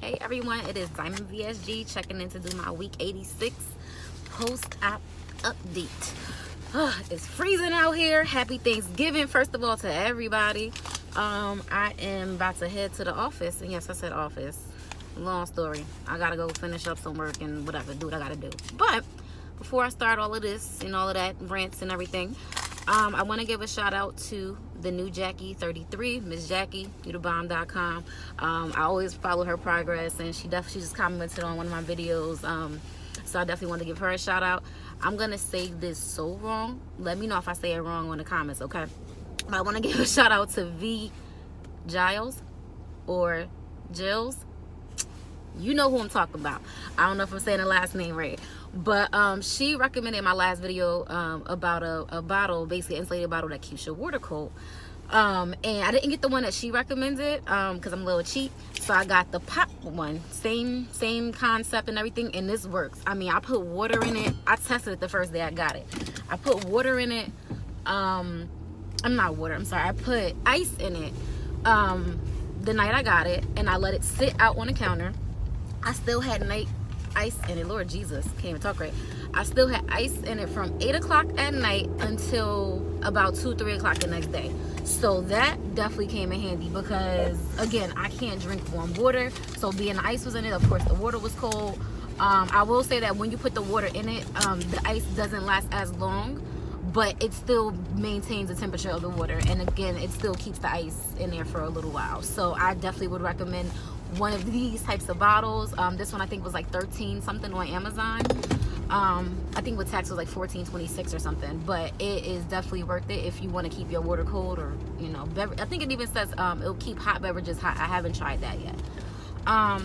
Hey everyone, it is Diamond VSG checking in to do my week 86 post-op update. It's freezing out here. Happy Thanksgiving, first of all, to everybody. I am about to head to the office, and yes, I said office. Long story. I gotta go finish up some work and whatever, do what I gotta do. But before I start all of this and all of that rants and everything, I want to give a shout out to the new Jackie 33, Miss Jackie, youtubebomb.com. I always follow her progress, and she just commented on one of my videos. So I definitely want to give her a shout out. I'm gonna say this so wrong. Let me know if I say it wrong in the comments, okay? But I want to give a shout out to V Giles or Jills. You know who I'm talking about. I don't know if I'm saying the last name right, but she recommended my last video about a bottle, basically an insulated bottle that keeps your water cold. And I didn't get the one that she recommended because I'm a little cheap, so I got the pop one. Same concept and everything, and this works. I mean, I put water in it. I tested it the first day I got it. I put water in it. I'm sorry. I put ice in it the night I got it, and I let it sit out on the counter. I still had night ice in it. Lord Jesus, can't even talk right. I still had ice in it from 8 o'clock at night until about 2-3 o'clock the next day. So that definitely came in handy because, again, I can't drink warm water. So being the ice was in it, of course the water was cold. I will say that when you put the water in it, the ice doesn't last as long, but it still maintains the temperature of the water. And again, it still keeps the ice in there for a little while. So I definitely would recommend one of these types of bottles. This one I think was like 13 something on Amazon. I think with tax was like 14.26 or something, but it is definitely worth it if you want to keep your water cold, or I think it even says it'll keep hot beverages hot. I haven't tried that yet. I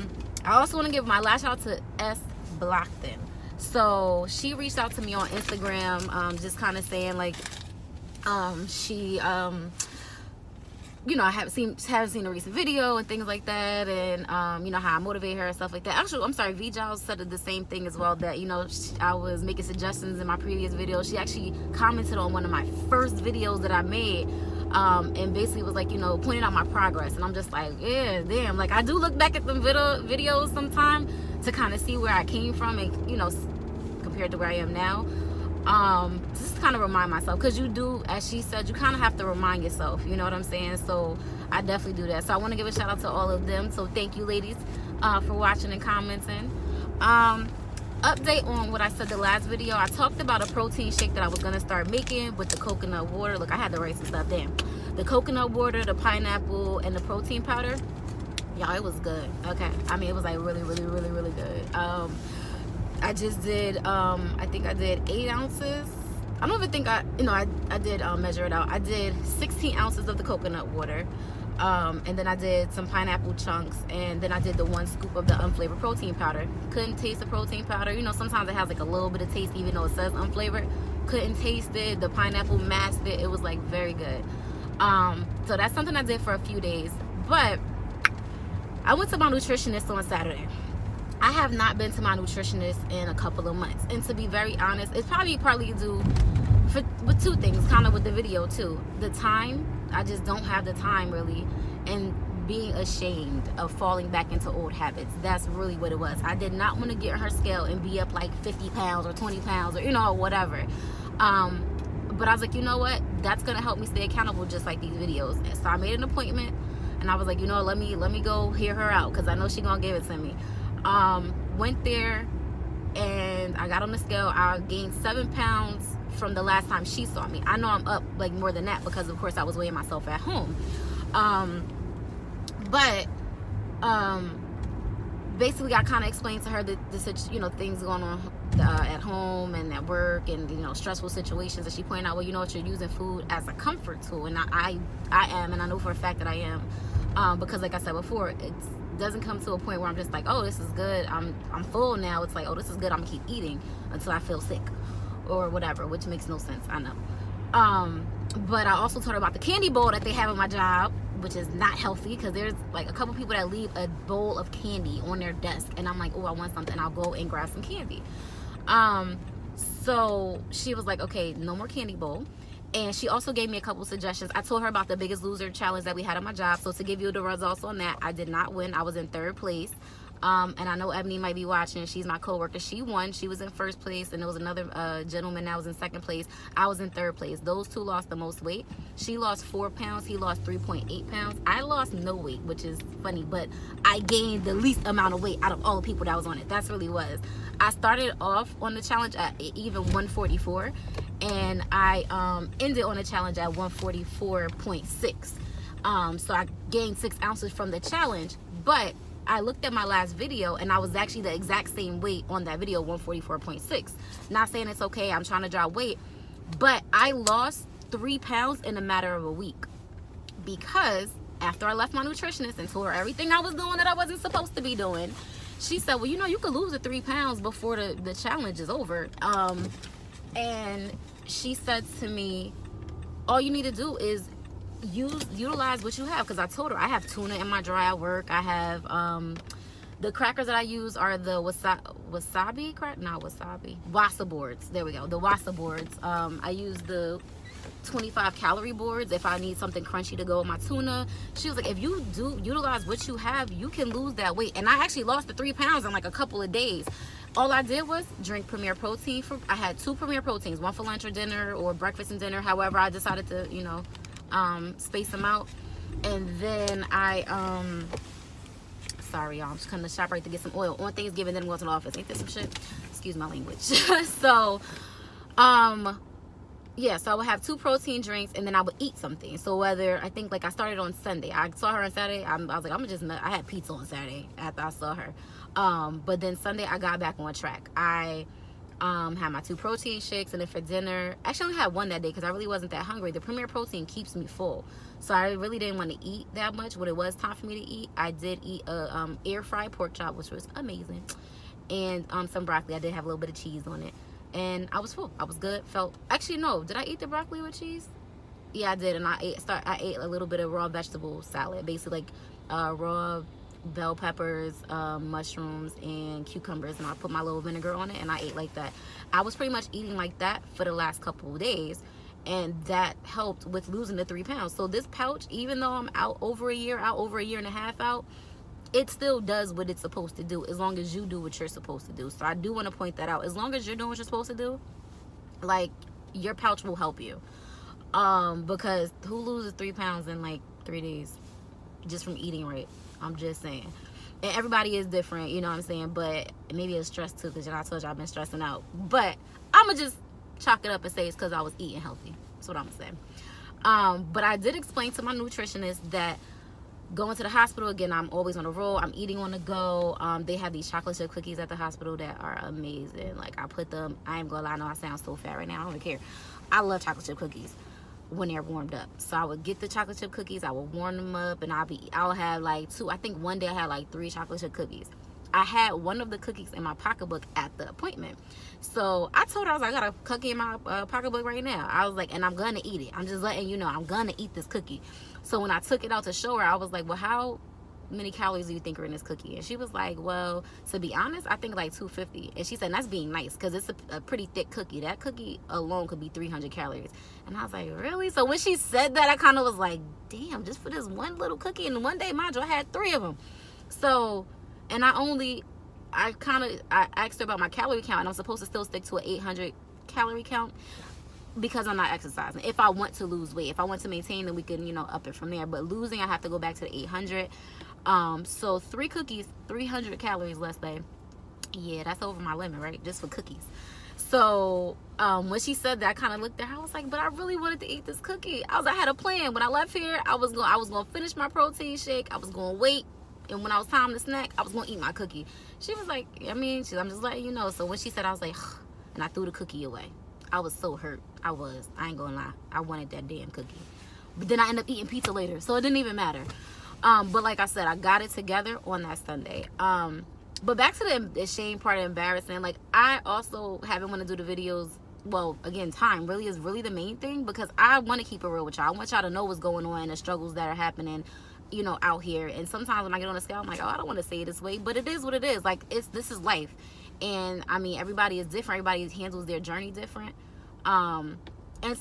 also want to give my last shout out to S. Blockton. So she reached out to me on Instagram, just kind of saying like she I haven't seen a recent video and things like that, and how I motivate her and stuff like that. Actually, I'm sorry, V Giles said the same thing as well, that I was making suggestions in my previous video. She actually commented on one of my first videos that I made, and basically was like, pointing out my progress. And I'm just like, yeah, damn, like I do look back at them videos sometime to kind of see where I came from, and compared to where I am now. Just kind of remind myself, because you do, as she said, you kind of have to remind yourself, you know what I'm saying? So I definitely do that. So I want to give a shout out to all of them. So thank you, ladies, for watching and commenting. Update on what I said the last video. I talked about a protein shake that I was going to start making with the coconut water. Look, I had to write some stuff down. The coconut water, the pineapple, and the protein powder. Y'all, it was good. Okay, I mean, it was like really, really, really, really good. I just did, I think I did 8 ounces. I don't even think I did measure it out. I did 16 ounces of the coconut water. And then I did some pineapple chunks. And then I did the 1 scoop of the unflavored protein powder. Couldn't taste the protein powder. Sometimes it has like a little bit of taste even though it says unflavored. Couldn't taste it. The pineapple masked it. It was like very good. So that's something I did for a few days. But I went to my nutritionist on Saturday. I have not been to my nutritionist in a couple of months, and to be very honest, it's probably partly due with 2 things, kind of with the video too. The time, I just don't have the time really, and being ashamed of falling back into old habits. That's really what it was. I did not want to get on her scale and be up like 50 pounds or 20 pounds or whatever. But I was like, you know what, that's gonna help me stay accountable, just like these videos. And so I made an appointment, and I was like, let me go hear her out, because I know she gonna give it to me. Went there, and I got on the scale. I gained 7 pounds from the last time she saw me. I know I'm up like more than that, because of course I was weighing myself at home. But basically I kind of explained to her the things going on at home and at work, and stressful situations. And she pointed out, well, you're using food as a comfort tool, and I am, and I know for a fact that I am, because like I said before, it doesn't come to a point where I'm just like, oh, this is good, I'm full now. It's like, oh, this is good, I'm gonna keep eating until I feel sick or whatever, which makes no sense, I know. But I also told her about the candy bowl that they have at my job, which is not healthy, because there's like a couple people that leave a bowl of candy on their desk, and I'm like, oh, I want something, I'll go and grab some candy. So she was like, okay, no more candy bowl. And she also gave me a couple suggestions. I told her about the Biggest Loser challenge that we had at my job. So to give you the results on that, I did not win. I was in 3rd place. And I know Ebony might be watching. She's my coworker. She won. She was in first place, and there was another gentleman that was in second place. I was in third place. Those two lost the most weight. She lost 4 pounds. He lost 3.8 pounds. I lost no weight, which is funny, but I gained the least amount of weight out of all the people that was on it. That's really was. I started off on the challenge at even 144, and I ended on the challenge at 144.6. So I gained 6 ounces from the challenge, but I looked at my last video and I was actually the exact same weight on that video, 144.6. Not saying it's okay, I'm trying to drop weight, but I lost 3 pounds in a matter of a week, because after I left my nutritionist and told her everything I was doing that I wasn't supposed to be doing, she said, well, you know, you could lose the 3 pounds before the challenge is over. And she said to me, all you need to do is utilize what you have, because I told her I have tuna in my dry at work. I have the crackers that I use are the wasabi wasa boards. There we go, the wasa boards. I use the 25 calorie boards if I need something crunchy to go with my tuna. She was like, if you do utilize what you have, you can lose that weight. And I actually lost the 3 pounds in like a couple of days. All I did was drink Premier Protein. I had 2 Premier Proteins, one for lunch or dinner, or breakfast and dinner, however I decided to, you know, space them out. And then I sorry y'all, I'm just coming to shop right to get some oil on Thanksgiving, then I'm going to the office. Ain't this some shit? Excuse my language. So yeah, so I would have 2 protein drinks, and then I would eat something. So whether, I think, like, I started on Sunday. I saw her on Saturday. I was like, I'm gonna just, I had pizza on Saturday after I saw her. But then Sunday I got back on track. I had my 2 protein shakes, and then for dinner, actually I only had 1 that day because I really wasn't that hungry. The Premier Protein keeps me full, so I really didn't want to eat that much. When it was time for me to eat, I did eat a air fried pork chop, which was amazing, and some broccoli. I did have a little bit of cheese on it, and I was full. I was good. Actually, no, did I eat the broccoli with cheese? Yeah, I did. And I ate a little bit of raw vegetable salad, basically like raw bell peppers, mushrooms, and cucumbers, and I put my little vinegar on it, and I ate like that. I was pretty much eating like that for the last couple of days, and that helped with losing the 3 pounds. So this pouch, even though I'm out over a year and a half out, it still does what it's supposed to do, as long as you do what you're supposed to do. So I do want to point that out. As long as you're doing what you're supposed to do, like, your pouch will help you. Because who loses 3 pounds in like 3 days just from eating right? I'm just saying. And everybody is different, you know what I'm saying? But maybe it's stress too, because I told you I've been stressing out. But I'm going to just chalk it up and say it's because I was eating healthy. That's what I'm saying. But I did explain to my nutritionist that going to the hospital, again, I'm always on the roll. I'm eating on the go. They have these chocolate chip cookies at the hospital that are amazing. Like, I put them, I ain't gonna lie, I know I sound so fat right now. I don't even care. I love chocolate chip cookies when they're warmed up. So I would get the chocolate chip cookies, I would warm them up, and I'll have like 2, I think one day I had like 3 chocolate chip cookies. I had one of the cookies in my pocketbook at the appointment. So I told her, I was like, I got a cookie in my pocketbook right now. I was like, and I'm gonna eat it. I'm just letting you know, I'm gonna eat this cookie. So when I took it out to show her, I was like, well, how many calories do you think are in this cookie? And she was like, well, to be honest, I think like 250. And she said, that's being nice, because it's a pretty thick cookie. That cookie alone could be 300 calories. And I was like, really? So when she said that, I kind of was like, damn, just for this one little cookie. And one day, mind you, I had 3 of them. So, and I asked her about my calorie count, and I'm supposed to still stick to an 800 calorie count, because I'm not exercising. If I want to lose weight, if I want to maintain, then we can, you know, up it from there. But losing, I have to go back to the 800. So 3 cookies, 300 calories less than. Yeah, that's over my limit, right? Just for cookies. So when she said that, I kind of looked at her. I was like, but I really wanted to eat this cookie. I had a plan. When I left here, I was going to finish my protein shake. I was going to wait. And when I was time to snack, I was going to eat my cookie. She was like, I'm just letting you know. So when she said, I was like, and I threw the cookie away. I was so hurt. I ain't gonna lie. I wanted that damn cookie. But then I ended up eating pizza later, so it didn't even matter. But like I said, I got it together on that Sunday. But back to the shame part of embarrassing. Like, I also haven't want to do the videos. Well, again, time really is the main thing, because I want to keep it real with y'all. I want y'all to know what's going on, the struggles that are happening, you know, out here. And sometimes when I get on the scale, I'm like, oh, I don't want to say it this way, but it is what it is. Like, this is life. And I mean, everybody is different. Everybody handles their journey different. And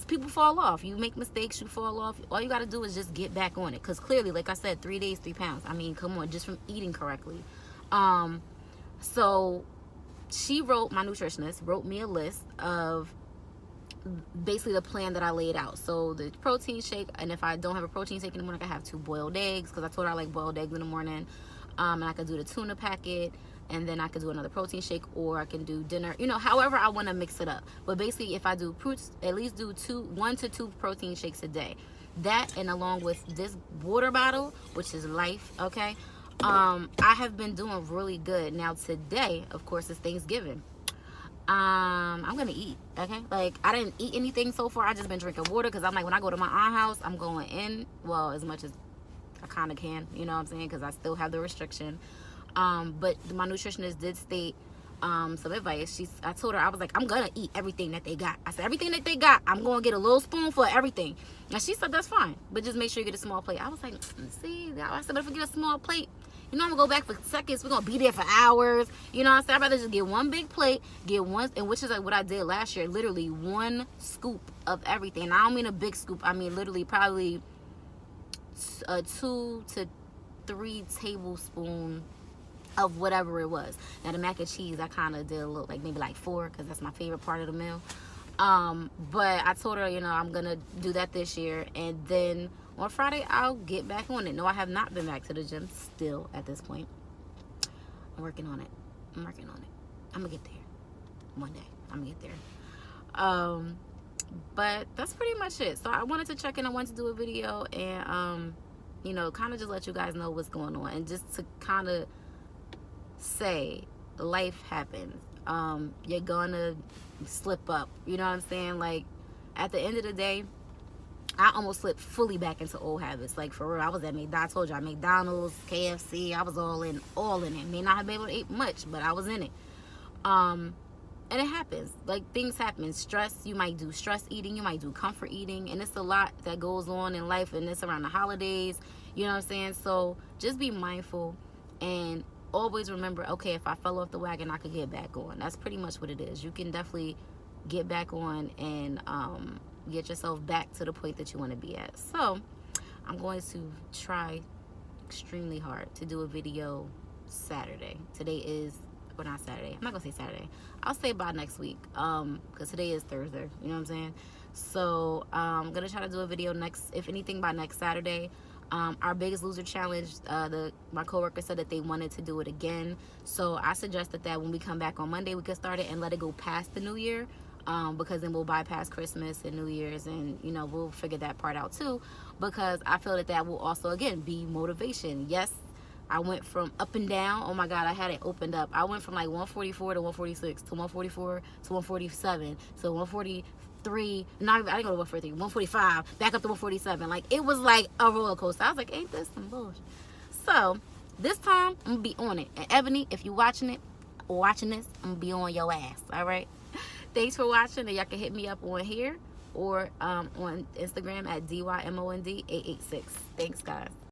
people fall off. You make mistakes, you fall off. All you got to do is just get back on it. Because clearly, like I said, 3 days, 3 pounds. I mean, come on, just from eating correctly. So she wrote, my nutritionist wrote me a list of basically the plan that I laid out. So the protein shake, and if I don't have a protein shake in the morning, I can have 2 boiled eggs, because I told her I like boiled eggs in the morning. And I could do the tuna packet, and then I could do another protein shake, or I can do dinner, however I want to mix it up. But basically, if I do fruits, at least do 1 to 2 protein shakes a day. That, and along with this water bottle, which is life, okay? I have been doing really good. Now today, of course, is Thanksgiving. I'm gonna eat, okay? Like, I didn't eat anything so far. I just been drinking water, because I'm like, when I go to my aunt's house, I'm going in, well, as much as I kind of can, you know what I'm saying, because I still have the restriction. But my nutritionist did state some advice. I told her, I was like, I'm gonna eat everything that they got. I said, everything that they got, I'm gonna get a little spoonful of everything. And she said, that's fine, but just make sure you get a small plate. I was like, see, I said, but if we get a small plate, I'm gonna go back for seconds. We're gonna be there for hours. You know what I'm saying? I'd rather just get one big plate, get one, and which is like what I did last year. Literally 1 scoop of everything. And I don't mean a big scoop. I mean literally probably 2 to 3 tablespoons of whatever it was. Now the mac and cheese, I kind of did a little, like maybe like 4, because that's my favorite part of the meal. But I told her, I'm gonna do that this year, and then on Friday I'll get back on it. No, I have not been back to the gym still at this point. I'm working on it. I'm gonna get there one day. I'm gonna get there. But that's pretty much it. So I wanted to check in. I wanted to do a video and kind of just let you guys know what's going on, and just to kind of say life happens. You're gonna slip up, you know what I'm saying? Like, at the end of the day, I almost slipped fully back into old habits. Like, for real, I was at McDonald's. I told you, McDonald's, KFC, I was all in it. May not have been able to eat much, but I was in it. And it happens. Like, things happen. Stress, you might do stress eating, you might do comfort eating, and it's a lot that goes on in life, and it's around the holidays, you know what I'm saying? So just be mindful, and always remember, okay, if I fell off the wagon, I could get back on. That's pretty much what it is. You can definitely get back on and get yourself back to the point that you want to be at. So I'm going to try extremely hard to do a video Saturday. Today is, well, not Saturday, I'm not gonna say Saturday, I'll say by next week, because today is Thursday, you know what I'm saying? So I'm gonna try to do a video if anything, by next Saturday. Our Biggest Loser challenge, my coworker said that they wanted to do it again, so I suggested that when we come back on Monday, we could start it and let it go past the new year, because then we'll bypass Christmas and New Year's, and we'll figure that part out too, because I feel that will also, again, be motivation. Yes, I went from up and down. Oh my God, I had it opened up. I went from like 144 to 146 to 144 to 147 to 143. No, I didn't go to 143. 145. Back up to 147. Like, it was like a roller coaster. I was like, ain't this some bullshit? So this time I'm gonna be on it. And Ebony, if you're watching this, I'm gonna be on your ass. All right. Thanks for watching, and y'all can hit me up on here or on Instagram at DYMOND886. Thanks, guys.